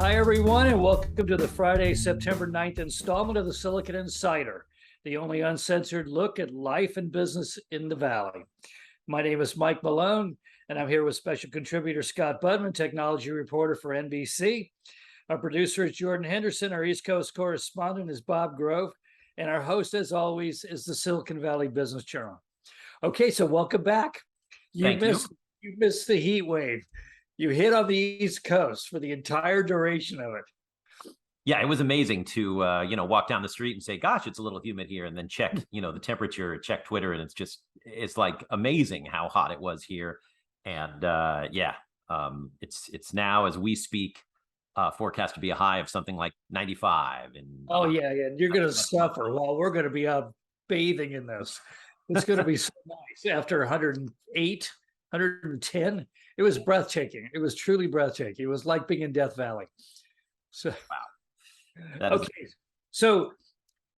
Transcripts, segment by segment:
Hi, everyone, and welcome to the Friday, September 9th installment of the Silicon Insider, the only uncensored look at life and business in the Valley. My name is Mike Malone, and I'm here with special contributor Scott Budman, technology reporter for NBC. Our producer is Jordan Henderson. Our East Coast correspondent is Bob Grove. And our host, as always, is the Silicon Valley Business Journal. Okay, so welcome back. You missed the heat wave. You hit on the East Coast for the entire duration of it. Yeah, it was amazing to walk down the street and say, "Gosh, it's a little humid here," and then check the temperature, check Twitter, and it's like amazing how hot it was here. And it's now as we speak forecast to be a high of something like 95. And yeah, you're going to suffer while we're going to be out bathing in this. It's going to be so nice after 108, 110. It was breathtaking. It was truly breathtaking. It was like being in Death Valley. So, wow. Okay. So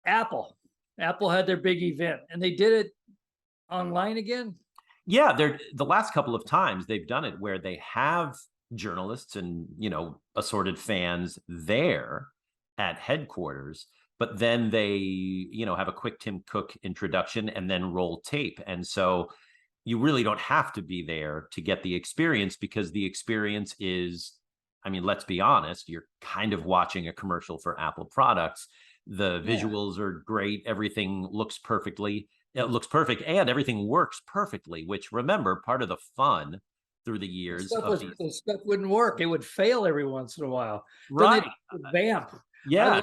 Apple had their big event and they did it online again. Yeah, the last couple of times they've done it where they have journalists and, assorted fans there at headquarters, but then they, have a quick Tim Cook introduction and then roll tape. And so you really don't have to be there to get the experience, because the experience is, let's be honest, you're kind of watching a commercial for Apple products. The visuals are great. Everything looks perfectly. It looks perfect and everything works perfectly, which, remember, part of the fun through the years. The stuff wouldn't work. It would fail every once in a while. Right. Vamp. Yeah.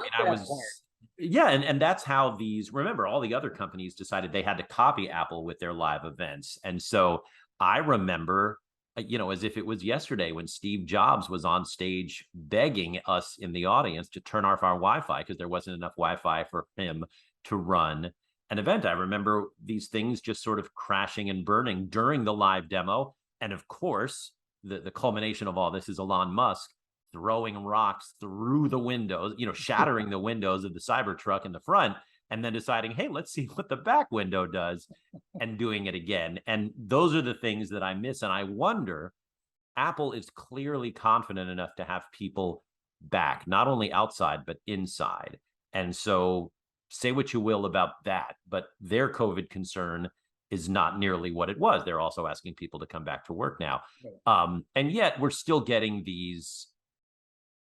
And that's how remember, all the other companies decided they had to copy Apple with their live events. And so I remember, as if it was yesterday, when Steve Jobs was on stage begging us in the audience to turn off our Wi-Fi because there wasn't enough Wi-Fi for him to run an event. I remember these things just sort of crashing and burning during the live demo. And of course, the culmination of all this is Elon Musk throwing rocks through the windows, shattering the windows of the Cybertruck in the front, and then deciding, hey, let's see what the back window does, and doing it again. And those are the things that I miss. And I wonder, Apple is clearly confident enough to have people back, not only outside, but inside. And so say what you will about that, but their COVID concern is not nearly what it was. They're also asking people to come back to work now. And yet we're still getting these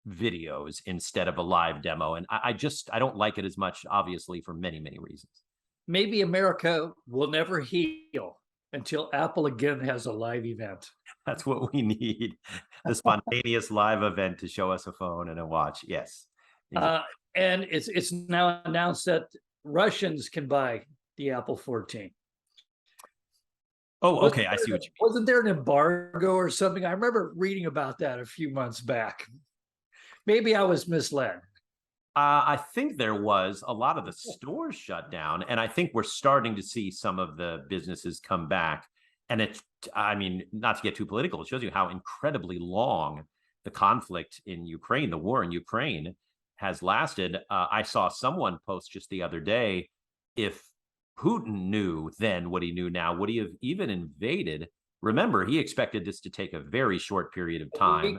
videos instead of a live demo. And I don't like it as much, obviously, for many, many reasons. Maybe America will never heal until Apple again has a live event. That's what we need. The spontaneous live event to show us a phone and a watch. Yes. Exactly. And it's now announced that Russians can buy the Apple 14. Oh, okay. I see what you mean. Wasn't there an embargo or something? I remember reading about that a few months back. Maybe I was misled. I think there was. A lot of the stores shut down, and I think we're starting to see some of the businesses come back. And not to get too political, it shows you how incredibly long the conflict in Ukraine, the war in Ukraine, has lasted. I saw someone post just the other day, if Putin knew then what he knew now, would he have even invaded? Remember, he expected this to take a very short period of time.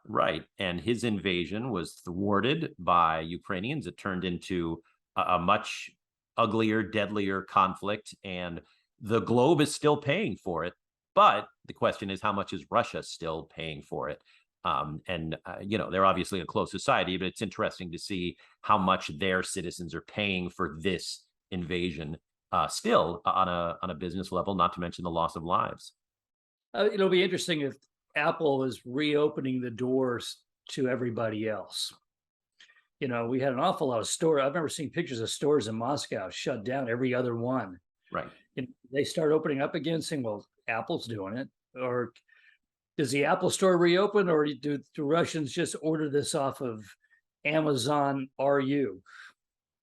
Right. And his invasion was thwarted by Ukrainians. It turned into a much uglier, deadlier conflict, and the globe is still paying for it. But the question is, how much is Russia still paying for it? They're obviously a closed society, but it's interesting to see how much their citizens are paying for this invasion still on a business level, not to mention the loss of lives. It'll be interesting if Apple is reopening the doors to everybody else. We had an awful lot of stores. I've never seen pictures of stores in Moscow shut down, every other one. Right. They start opening up again, saying, well, Apple's doing it. Or does the Apple store reopen, or do Russians just order this off of Amazon RU?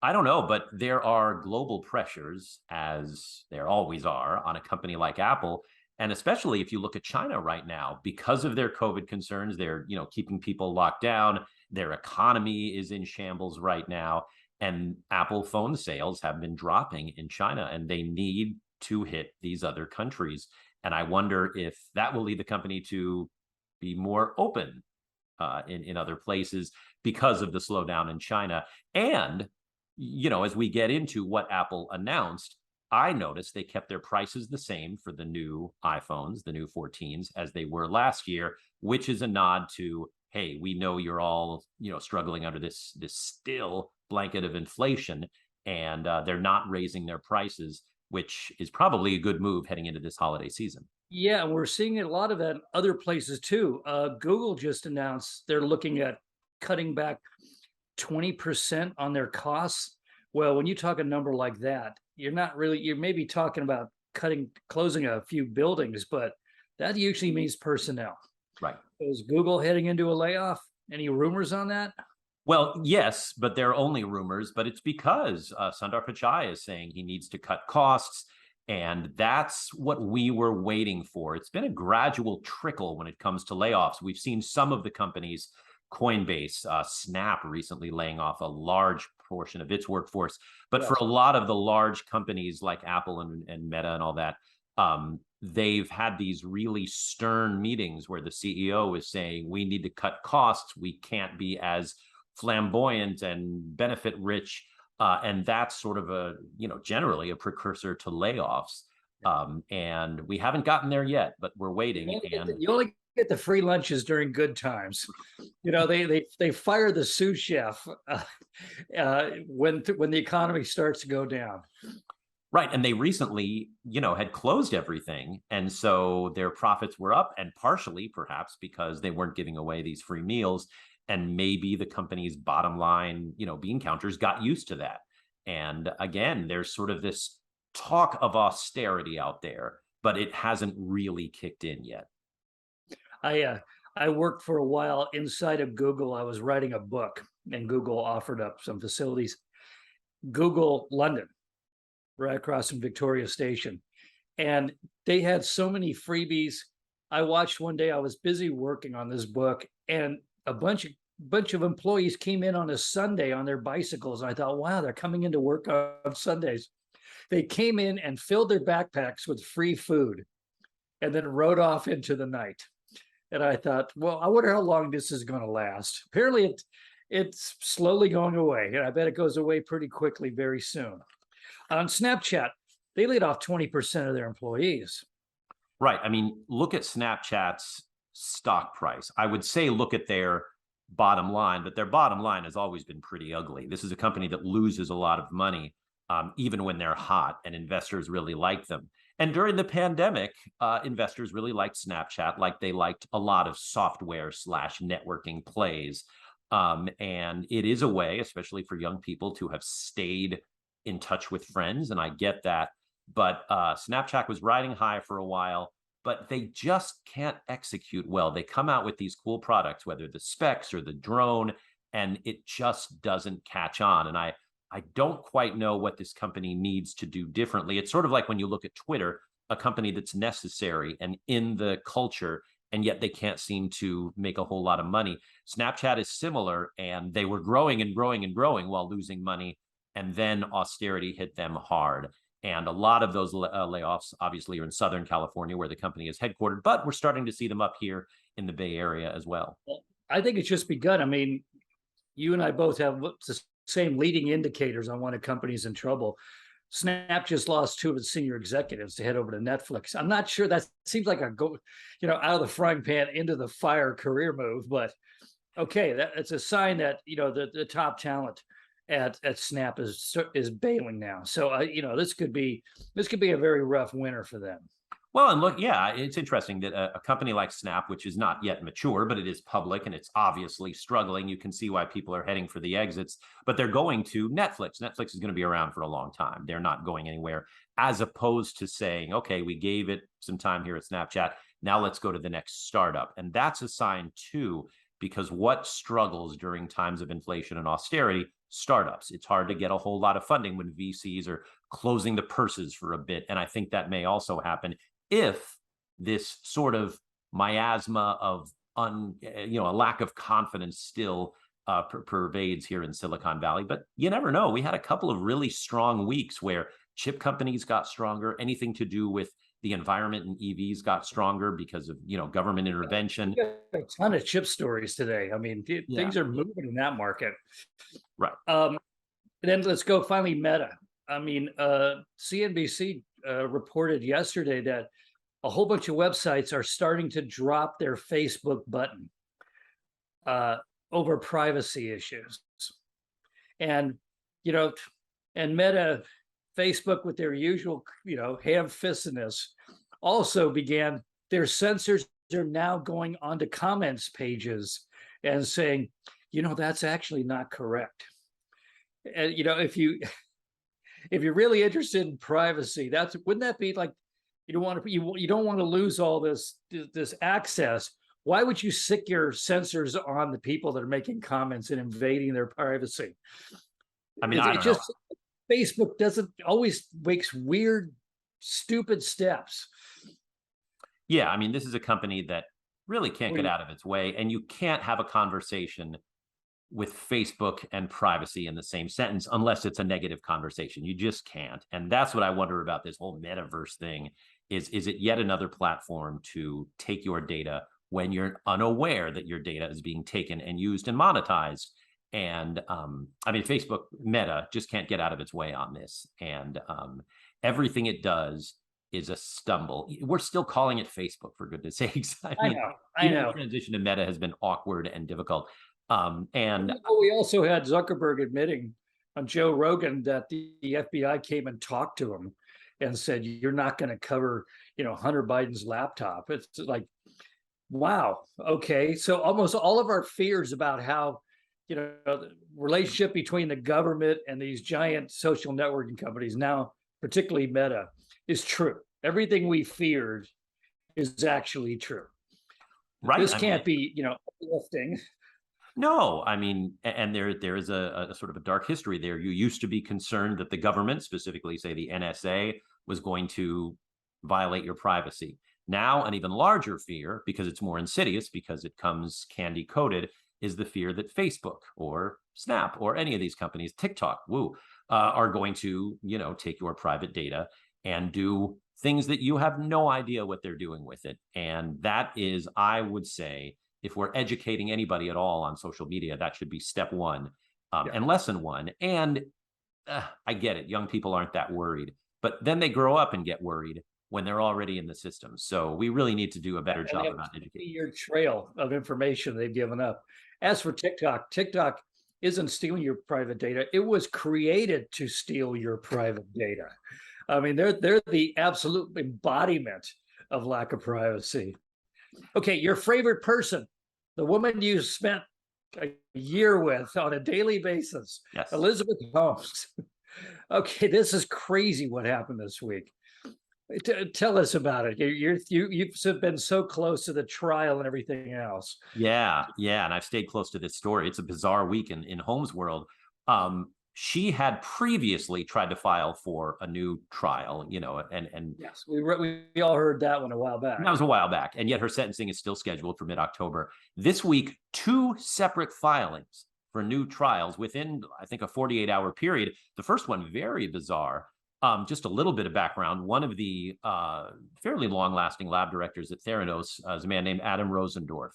I don't know, but there are global pressures, as there always are, on a company like Apple. And especially if you look at China right now, because of their COVID concerns, they're, keeping people locked down. Their economy is in shambles right now. And Apple phone sales have been dropping in China, and they need to hit these other countries. And I wonder if that will lead the company to be more open in other places because of the slowdown in China. And, as we get into what Apple announced, I noticed they kept their prices the same for the new iPhones, the new 14s, as they were last year, which is a nod to, hey, we know you're all, struggling under this still blanket of inflation, and they're not raising their prices, which is probably a good move heading into this holiday season. Yeah, we're seeing a lot of that in other places too. Google just announced they're looking at cutting back 20% on their costs. Well, when you talk a number like that, you're maybe talking about closing a few buildings, but that usually means personnel. Right. Is Google heading into a layoff? Any rumors on that? Well, yes, but they're only rumors, but it's because Sundar Pichai is saying he needs to cut costs. And that's what we were waiting for. It's been a gradual trickle when it comes to layoffs. We've seen some of the companies, Coinbase, Snap recently laying off a large portion of its workforce. But Yes. for a lot of the large companies like Apple and Meta and all that, they've had these really stern meetings where the CEO is saying, we need to cut costs. We can't be as flamboyant and benefit rich. And that's sort of generally a precursor to layoffs. And we haven't gotten there yet, but we're waiting. You only get the free lunches during good times. They fire the sous chef when the economy starts to go down. Right. And they recently, had closed everything. And so their profits were up, and partially perhaps because they weren't giving away these free meals. And maybe the company's bottom line, bean counters got used to that. And again, there's sort of this talk of austerity out there, but it hasn't really kicked in yet. I worked for a while inside of Google. I was writing a book, and Google offered up some facilities. Google London, right across from Victoria Station. And they had so many freebies. I watched one day, I was busy working on this book, and a bunch of employees came in on a Sunday on their bicycles. And I thought, wow, they're coming into work on Sundays. They came in and filled their backpacks with free food and then rode off into the night. And I thought, well, I wonder how long this is going to last. Apparently it's slowly going away. And I bet it goes away pretty quickly very soon. On Snapchat, they laid off 20% of their employees. Right. I mean, look at Snapchat's stock price. I would say look at their bottom line, but their bottom line has always been pretty ugly. This is a company that loses a lot of money, even when they're hot, and investors really like them. And during the pandemic, investors really liked Snapchat, like they liked a lot of software / networking plays. And it is a way, especially for young people, to have stayed in touch with friends. And I get that. But Snapchat was riding high for a while, but they just can't execute well. They come out with these cool products, whether the specs or the drone, and it just doesn't catch on. And I don't quite know what this company needs to do differently. It's sort of like when you look at Twitter, a company that's necessary and in the culture, and yet they can't seem to make a whole lot of money. Snapchat is similar, and they were growing and growing and growing while losing money. And then austerity hit them hard. And a lot of those layoffs obviously are in Southern California, where the company is headquartered, but we're starting to see them up here in the Bay Area as well. I think it's just begun. I mean, you and I both have the same leading indicators on when a company's in trouble. Snap just lost 2 of its senior executives to head over to Netflix. I'm not sure that seems like a out of the frying pan into the fire career move, but okay, it's a sign that the top talent at Snap is bailing now. So this could be a very rough winter for them. Well, and look, yeah, it's interesting that a company like Snap, which is not yet mature, but it is public and it's obviously struggling. You can see why people are heading for the exits, but they're going to Netflix. Netflix is going to be around for a long time. They're not going anywhere, as opposed to saying, okay, we gave it some time here at Snapchat. Now let's go to the next startup. And that's a sign too, because what struggles during times of inflation and austerity? Startups. It's hard to get a whole lot of funding when VCs are closing the purses for a bit. And I think that may also happen if this sort of miasma of a lack of confidence still pervades here in Silicon Valley. But you never know. We had a couple of really strong weeks where chip companies got stronger. Anything to do with The environment in EVs got stronger because of, government intervention. We got a ton of chip stories today. I mean, things are moving in that market. Right. And then let's go finally Meta. I mean, CNBC reported yesterday that a whole bunch of websites are starting to drop their Facebook button over privacy issues. And, and Meta, Facebook, with their usual, ham-fistedness, also began, their censors are now going onto comments pages and saying, that's actually not correct. And, if you're really interested in privacy, wouldn't that be like, you don't want to lose all this access. Why would you stick your censors on the people that are making comments and invading their privacy? I mean, I don't know. Facebook doesn't always makes weird, stupid steps. Yeah, I mean, this is a company that really can't get out of its way, and you can't have a conversation with Facebook and privacy in the same sentence unless it's a negative conversation. You just can't. And that's what I wonder about this whole metaverse thing. Is it yet another platform to take your data when you're unaware that your data is being taken and used and monetized? And I mean, Facebook, Meta, just can't get out of its way on this. And everything it does is a stumble. We're still calling it Facebook, for goodness sakes. I know. The transition to Meta has been awkward and difficult. And we also had Zuckerberg admitting on Joe Rogan that the FBI came and talked to him and said, you're not going to cover, Hunter Biden's laptop. It's like, wow. Okay. So almost all of our fears about how, the relationship between the government and these giant social networking companies, now particularly Meta, is true. Everything we feared is actually true. Right. This can't be, uplifting. No, I mean, and there is a sort of a dark history there. You used to be concerned that the government, specifically, say the NSA, was going to violate your privacy. Now, an even larger fear, because it's more insidious, because it comes candy coated, is the fear that Facebook or Snap or any of these companies, TikTok, are going to, take your private data and do things that you have no idea what they're doing with it. And that is, I would say, if we're educating anybody at all on social media, that should be step one and lesson one. And I get it. Young people aren't that worried, but then they grow up and get worried when they're already in the system. So we really need to do a better job about educating. Your trail of information they've given up. As for TikTok, TikTok isn't stealing your private data. It was created to steal your private data. I mean, they're the absolute embodiment of lack of privacy. Okay, your favorite person, the woman you spent a year with on a daily basis, yes. Elizabeth Holmes. Okay, this is crazy what happened this week. Tell us about it. You've been so close to the trial and everything else. Yeah. And I've stayed close to this story. It's a bizarre week in Holmes' world. She had previously tried to file for a new trial, and yes, we all heard that one a while back. That was a while back, and yet her sentencing is still scheduled for mid-October. This week, 2 separate filings for new trials within, I think, a 48-hour period. The first one, very bizarre. Just a little bit of background. One of the fairly long-lasting lab directors at Theranos is a man named Adam Rosendorf.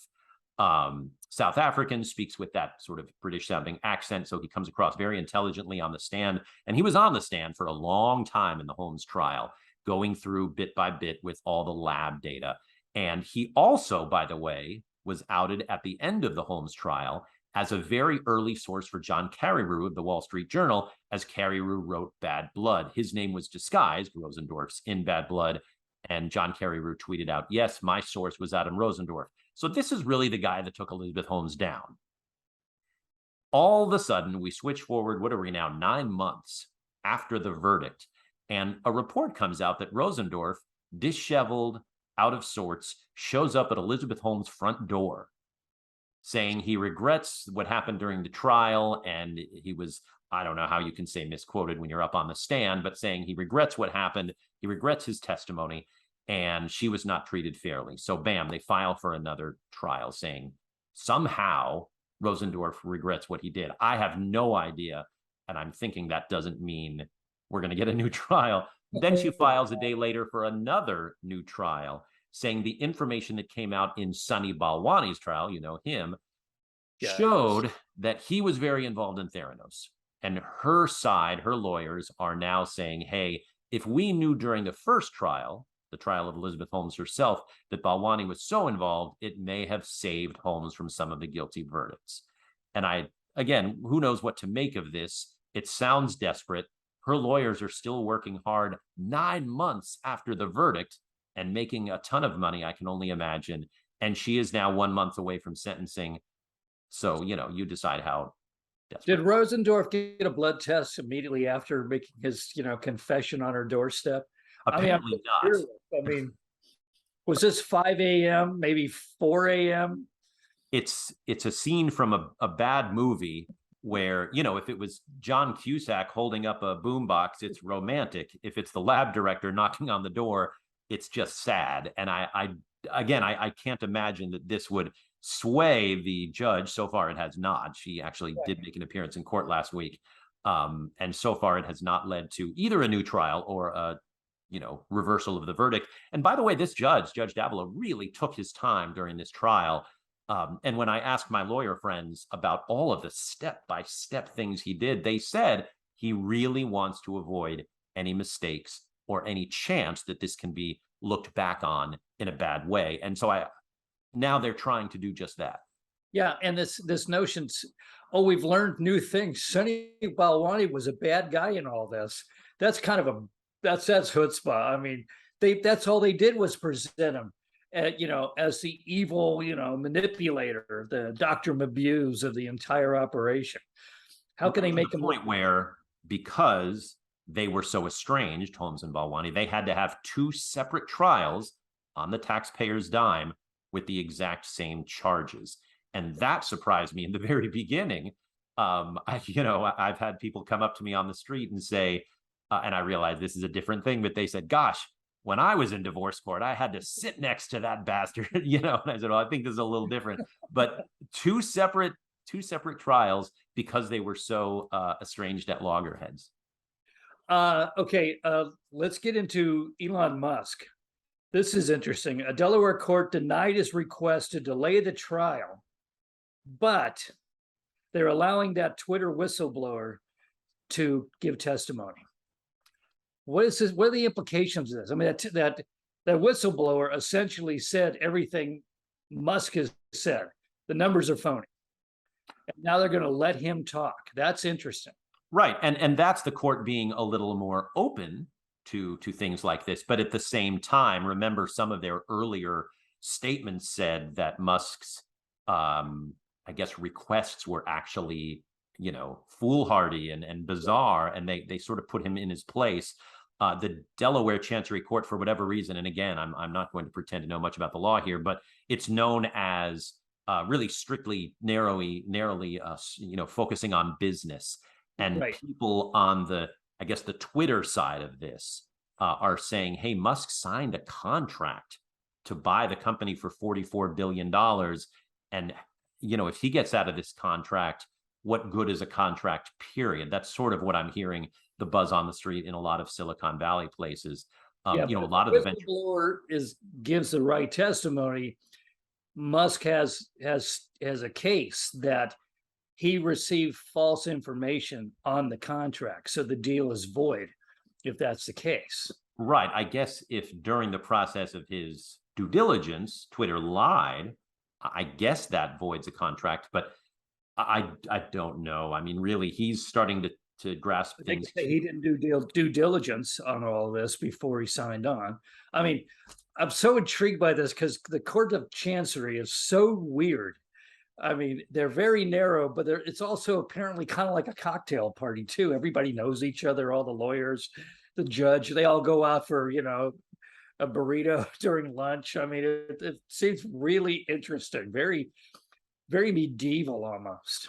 South African, speaks with that sort of British-sounding accent, so he comes across very intelligently on the stand. And he was on the stand for a long time in the Holmes trial, going through bit by bit with all the lab data. And he also, by the way, was outed at the end of the Holmes trial as a very early source for John Carreyrou of the Wall Street Journal, as Carreyrou wrote Bad Blood. His name was disguised, Rosendorf's, in Bad Blood, and John Carreyrou tweeted out, yes, my source was Adam Rosendorf. So this is really the guy that took Elizabeth Holmes down. All of a sudden, we switch forward, what are we now, 9 months after the verdict, and a report comes out that Rosendorf, disheveled, out of sorts, shows up at Elizabeth Holmes' front door, saying he regrets what happened during the trial, and he was, I don't know how you can say misquoted when you're up on the stand, but saying he regrets what happened, he regrets his testimony, and she was not treated fairly. So bam, they file for another trial saying somehow Rosendorf regrets what he did. I have no idea, and I'm thinking that doesn't mean we're going to get a new trial, Then she files a day later for another new trial, saying the information that came out in Sunny Balwani's trial, you know him, showed that he was very involved in Theranos. And her side, her lawyers, are now saying, hey, if we knew during the first trial, the trial of Elizabeth Holmes herself, that Balwani was so involved, it may have saved Holmes from some of the guilty verdicts. And again, who knows what to make of this? It sounds desperate. Her lawyers are still working hard 9 months after the verdict and making a ton of money, I can only imagine. And she is now 1 month away from sentencing. So, you decide how desperate. Did Rosendorf get a blood test immediately after making his, confession on her doorstep? Apparently not. I mean, was this 5 a.m., maybe 4 a.m.? It's a scene from a bad movie where, if it was John Cusack holding up a boombox, it's romantic. If it's the lab director knocking on the door, it's just sad. And I can't imagine that this would sway the judge. So far, it has not. She actually did make an appearance in court last week. And so far, it has not led to either a new trial or a reversal of the verdict. And by the way, this Judge Davila, really took his time during this trial. And when I asked my lawyer friends about all of the step-by-step things he did, they said he really wants to avoid any mistakes or any chance that this can be looked back on in a bad way. And so now they're trying to do just that. Yeah, and this notion, we've learned new things. Sunny Balwani was a bad guy in all this. That's kind of that's chutzpah. I mean, that's all they did was present him, as the evil, manipulator, the Dr. Mabuse of the entire operation. How can they make a point where, because they were so estranged, Holmes and Balwani, they had to have 2 separate trials on the taxpayer's dime with the exact same charges. And that surprised me in the very beginning. I've had people come up to me on the street and say, and I realize this is a different thing, but they said, gosh, when I was in divorce court, I had to sit next to that bastard, and I said, well, I think this is a little different, but two separate trials because they were so estranged at loggerheads. Let's get into Elon Musk. This is interesting. A Delaware court denied his request to delay the trial, but they're allowing that Twitter whistleblower to give testimony. What is this? What are the implications of this? I mean, that whistleblower essentially said everything Musk has said. The numbers are phony. And now they're going to let him talk. That's interesting. Right. And that's the court being a little more open to things like this. But at the same time, remember, some of their earlier statements said that Musk's, requests were actually, foolhardy and bizarre, and they sort of put him in his place. The Delaware Chancery Court, for whatever reason, and again, I'm not going to pretend to know much about the law here, but it's known as really strictly, narrowly, focusing on business. And people on the Twitter side of this are saying, hey, Musk signed a contract to buy the company for $44 billion. And, if he gets out of this contract, what good is a contract, period? That's sort of what I'm hearing the buzz on the street in a lot of Silicon Valley places. A lot of the whistleblower gives the right testimony. Musk has a case that he received false information on the contract, so the deal is void if that's the case. Right. I guess if during the process of his due diligence, Twitter lied, I guess that voids a contract, but I don't know. I mean, really, he's starting to grasp things. He didn't do due diligence on all this before he signed on. I mean, I'm so intrigued by this because the Court of Chancery is so weird. I mean, they're very narrow, but it's also apparently kind of like a cocktail party too. Everybody knows each other, all the lawyers, the judge, they all go out for, a burrito during lunch. I mean, it seems really interesting, very, very medieval almost.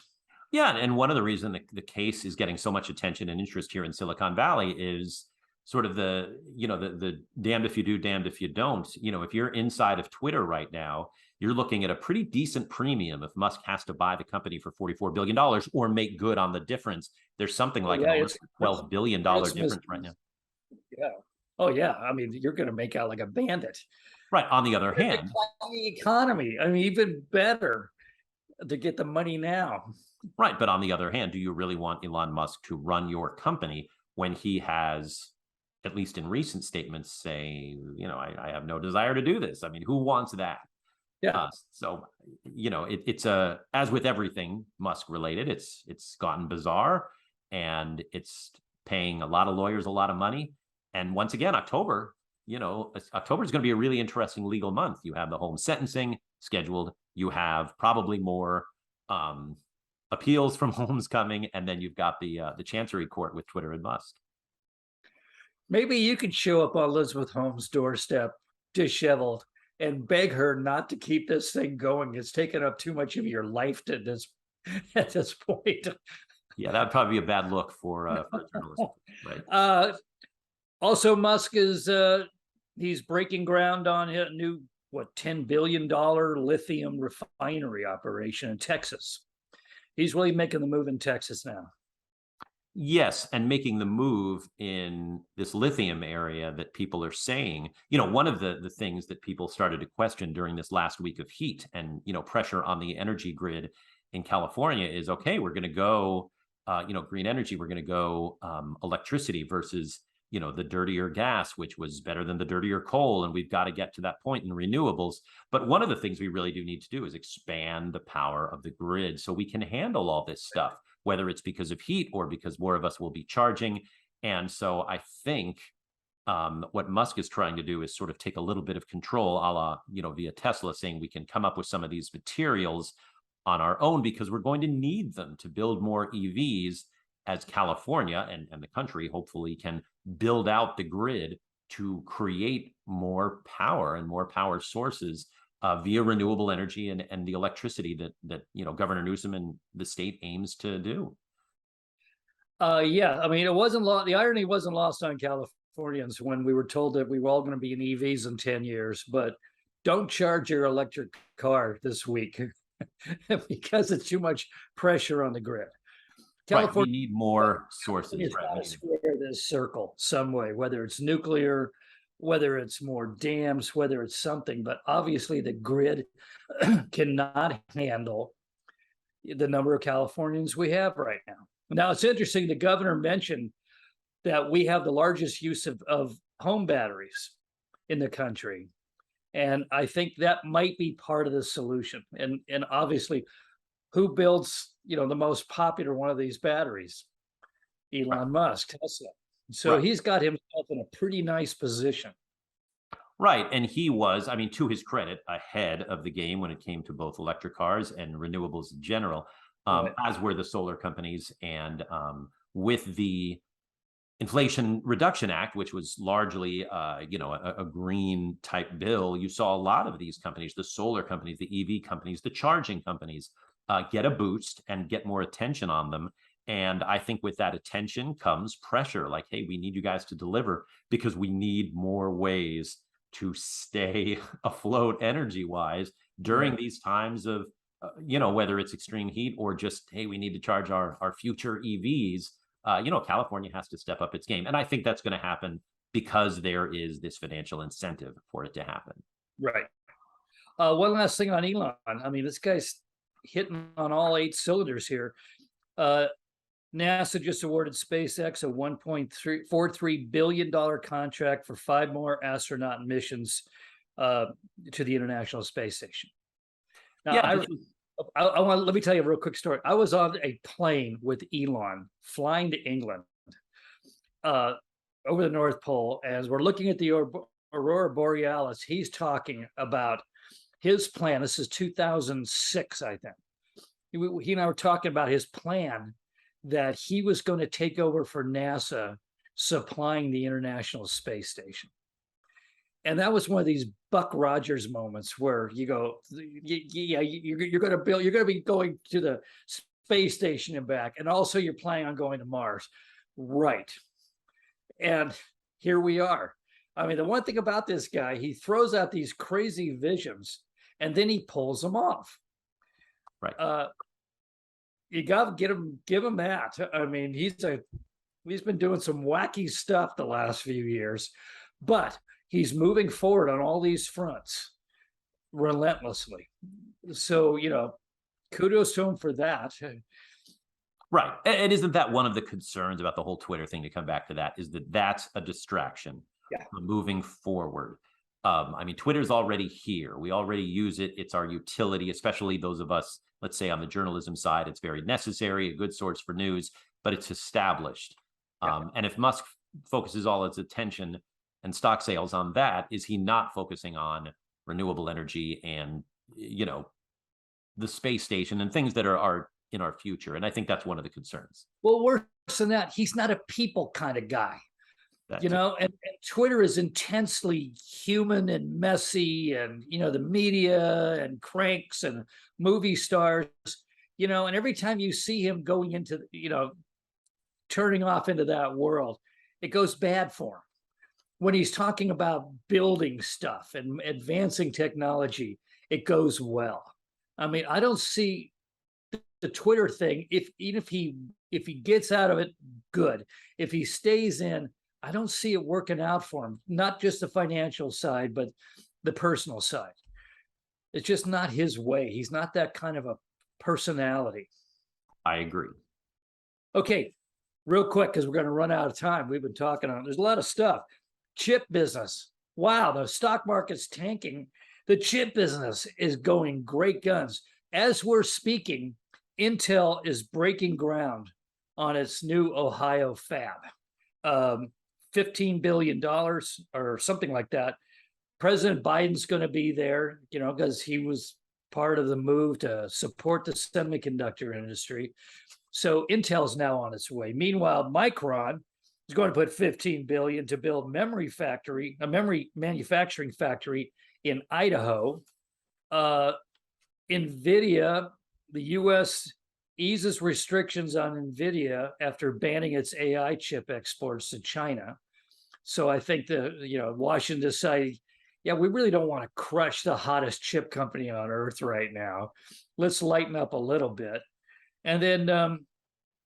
Yeah, and one of the reasons the case is getting so much attention and interest here in Silicon Valley is sort of the damned if you do, damned if you don't. If you're inside of Twitter right now, you're looking at a pretty decent premium if Musk has to buy the company for $44 billion or make good on the difference. There's something like $12 billion difference right now. Yeah. Oh yeah, I mean, you're going to make out like a bandit. Right. On the other hand, The economy, I mean, even better to get the money now. right. But on the other hand, do you really want Elon Musk to run your company when he has, at least in recent statements, say, I have no desire to do this? I mean, who wants that? Yeah. So, it's as with everything Musk related, it's gotten bizarre, and it's paying a lot of lawyers a lot of money. And once again, October is going to be a really interesting legal month. You have the Holmes sentencing scheduled. You have probably more appeals from Holmes coming, and then you've got the Chancery Court with Twitter and Musk. Maybe you could show up on Elizabeth Holmes' doorstep, disheveled, and beg her not to keep this thing going. It's taken up too much of your life at this point. Yeah, that would probably be a bad look for a journalist. Right. Also, Musk is he's breaking ground on a new $10 billion lithium refinery operation in Texas. He's really making the move in Texas now. Yes, and making the move in this lithium area that people are saying, one of the things that people started to question during this last week of heat and, pressure on the energy grid in California is, okay, we're going to go, green energy, we're going to go electricity versus, the dirtier gas, which was better than the dirtier coal. And we've got to get to that point in renewables. But one of the things we really do need to do is expand the power of the grid so we can handle all this stuff, whether it's because of heat or because more of us will be charging. And so I think what Musk is trying to do is sort of take a little bit of control, a la, via Tesla, saying we can come up with some of these materials on our own because we're going to need them to build more EVs as California and the country hopefully can build out the grid to create more power and more power sources via renewable energy and the electricity that Governor Newsom and the state aims to do. Yeah, I mean, it wasn't the irony wasn't lost on Californians when we were told that we were all going to be in EVs in 10 years, but don't charge your electric car this week because it's too much pressure on the grid. California, right, we need more sources. It's got to square this circle some way, whether it's nuclear, whether it's more dams, whether it's something. But obviously, the grid cannot handle the number of Californians we have right now. Now, it's interesting. The governor mentioned that we have the largest use of home batteries in the country. And I think that might be part of the solution. And obviously, who builds, the most popular one of these batteries? Elon Musk, Tesla. So he's got himself in a pretty nice position. Right. And he was, I mean, to his credit, ahead of the game when it came to both electric cars and renewables in general, as were the solar companies. And with the Inflation Reduction Act, which was largely, a green type bill, you saw a lot of these companies, the solar companies, the EV companies, the charging companies, get a boost and get more attention on them. And I think with that attention comes pressure, like, hey, we need you guys to deliver because we need more ways to stay afloat energy wise during these times of, whether it's extreme heat or just, hey, we need to charge our future EVs. California has to step up its game. And I think that's going to happen because there is this financial incentive for it to happen. Right. One last thing on Elon. I mean, this guy's hitting on all 8 cylinders here. NASA just awarded SpaceX a $1.43 billion contract for 5 more astronaut missions to the International Space Station. Now, let me tell you a real quick story. I was on a plane with Elon flying to England over the North Pole. As we're looking at the Aurora Borealis, he's talking about his plan. This is 2006, I think. He and I were talking about his plan that he was going to take over for NASA supplying the International Space Station. And that was one of these Buck Rogers moments where you go, yeah, you're going to be going to the space station and back. And also you're planning on going to Mars. Right. And here we are. I mean, the one thing about this guy, he throws out these crazy visions and then he pulls them off. Right. You got to give him that. I mean, he's been doing some wacky stuff the last few years, but he's moving forward on all these fronts relentlessly. So, kudos to him for that. Right. And isn't that one of the concerns about the whole Twitter thing, to come back to that, is that that's a distraction from moving forward. I mean, Twitter's already here. We already use it. It's our utility, especially those of us, let's say on the journalism side, it's very necessary, a good source for news, but it's established. And if Musk focuses all his attention and stock sales on that, is he not focusing on renewable energy and, the space station and things that are in our future? And I think that's one of the concerns. Well, worse than that, he's not a people kind of guy. And Twitter is intensely human and messy, and the media and cranks and movie stars, and every time you see him going into turning off into that world, it goes bad for him. When he's talking about building stuff and advancing technology, it goes well. I mean, I don't see the Twitter thing, even if he gets out of it, good. If he stays in, I don't see it working out for him. Not just the financial side, but the personal side. It's just not his way. He's not that kind of a personality. I agree. Okay, real quick, because we're going to run out of time. We've been talking on. There's a lot of stuff. Chip business. Wow, the stock market's tanking. The chip business is going great guns. As we're speaking, Intel is breaking ground on its new Ohio fab. $15 billion or something like that. President Biden's going to be there, because he was part of the move to support the semiconductor industry. So Intel's now on its way. Meanwhile, Micron is going to put $15 billion to build a memory manufacturing factory in Idaho. NVIDIA, the U.S. eases restrictions on NVIDIA after banning its AI chip exports to China. So I think Washington decided, we really don't want to crush the hottest chip company on earth right now. Let's lighten up a little bit. And then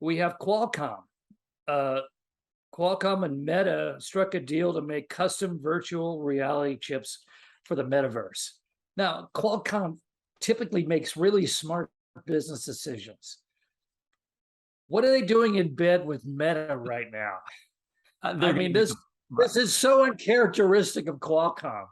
we have Qualcomm. Qualcomm and Meta struck a deal to make custom virtual reality chips for the metaverse. Now, Qualcomm typically makes really smart business decisions. What are they doing in bed with Meta right now? I mean, this is so uncharacteristic of Qualcomm.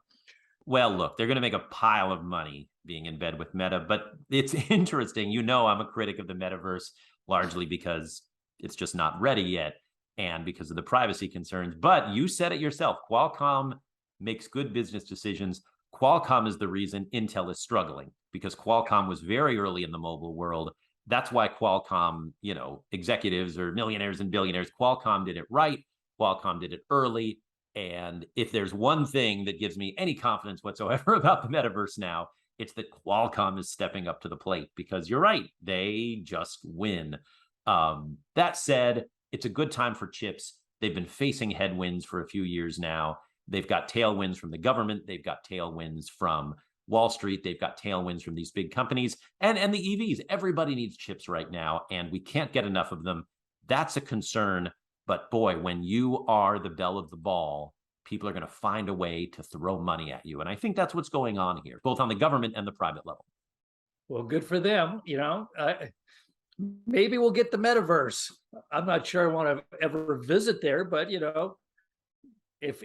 Well, look, they're going to make a pile of money being in bed with Meta, but it's interesting. I'm a critic of the metaverse, largely because it's just not ready yet and because of the privacy concerns. But you said it yourself, Qualcomm makes good business decisions. Qualcomm is the reason Intel is struggling, because Qualcomm was very early in the mobile world. That's why Qualcomm, executives are millionaires and billionaires. Qualcomm did it right. Qualcomm did it early. And if there's one thing that gives me any confidence whatsoever about the metaverse now, it's that Qualcomm is stepping up to the plate, because you're right, they just win. That said, it's a good time for chips. They've been facing headwinds for a few years now. They've got tailwinds from the government. They've got tailwinds from Wall Street. They've got tailwinds from these big companies and the EVs. Everybody needs chips right now, and we can't get enough of them. That's a concern. But boy, when you are the belle of the ball, people are going to find a way to throw money at you. And I think that's what's going on here, both on the government and the private level. Well, good for them. Maybe we'll get the metaverse. I'm not sure I want to ever visit there, but if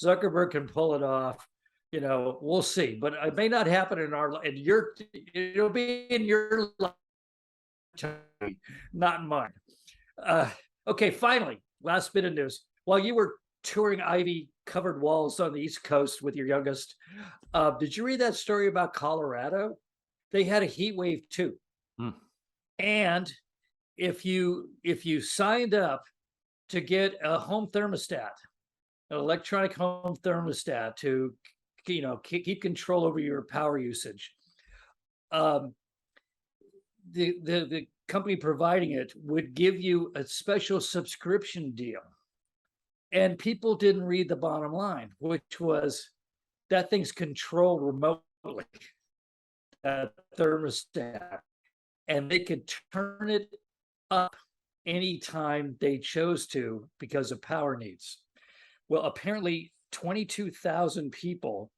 Zuckerberg can pull it off, we'll see. But it may not happen it'll be in your lifetime, not in mine. Okay, finally, last bit of news. While you were touring ivy-covered walls on the East Coast with your youngest, did you read that story about Colorado? They had a heat wave too. And if you signed up to get a home thermostat, an electronic home thermostat to keep control over your power usage, the company providing it would give you a special subscription deal. And people didn't read the bottom line, which was that thing's controlled remotely, that thermostat, and they could turn it up anytime they chose to because of power needs. Well, apparently 22,000 people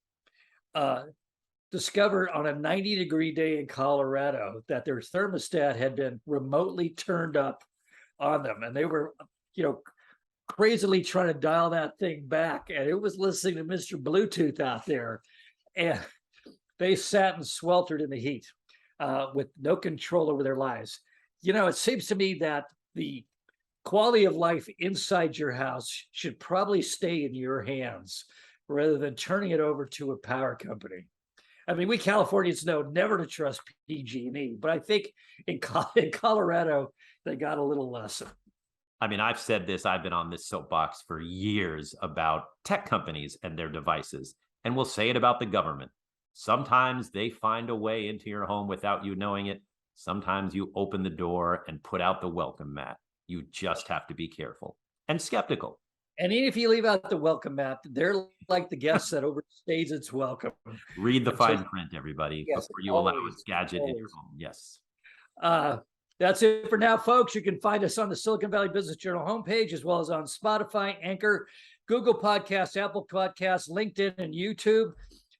discovered on a 90-degree day in Colorado that their thermostat had been remotely turned up on them. And they were, crazily trying to dial that thing back. And it was listening to Mr. Bluetooth out there. And they sat and sweltered in the heat with no control over their lives. It seems to me that the quality of life inside your house should probably stay in your hands rather than turning it over to a power company. I mean, we Californians know never to trust PG&E, but I think in Colorado, they got a little lesson. I mean, I've said this, I've been on this soapbox for years about tech companies and their devices, and we'll say it about the government. Sometimes they find a way into your home without you knowing it. Sometimes you open the door and put out the welcome mat. You just have to be careful and skeptical. And even if you leave out the welcome mat, they're like the guest that overstays its welcome. Read the fine print, everybody, yes, before you allow a gadget in your home. Yes. That's it for now, folks. You can find us on the Silicon Valley Business Journal homepage, as well as on Spotify, Anchor, Google Podcasts, Apple Podcasts, LinkedIn, and YouTube.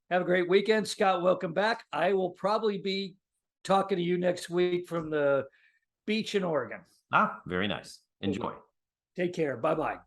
Have a great weekend. Scott, welcome back. I will probably be talking to you next week from the beach in Oregon. Very nice. Enjoy. Take care. Bye-bye.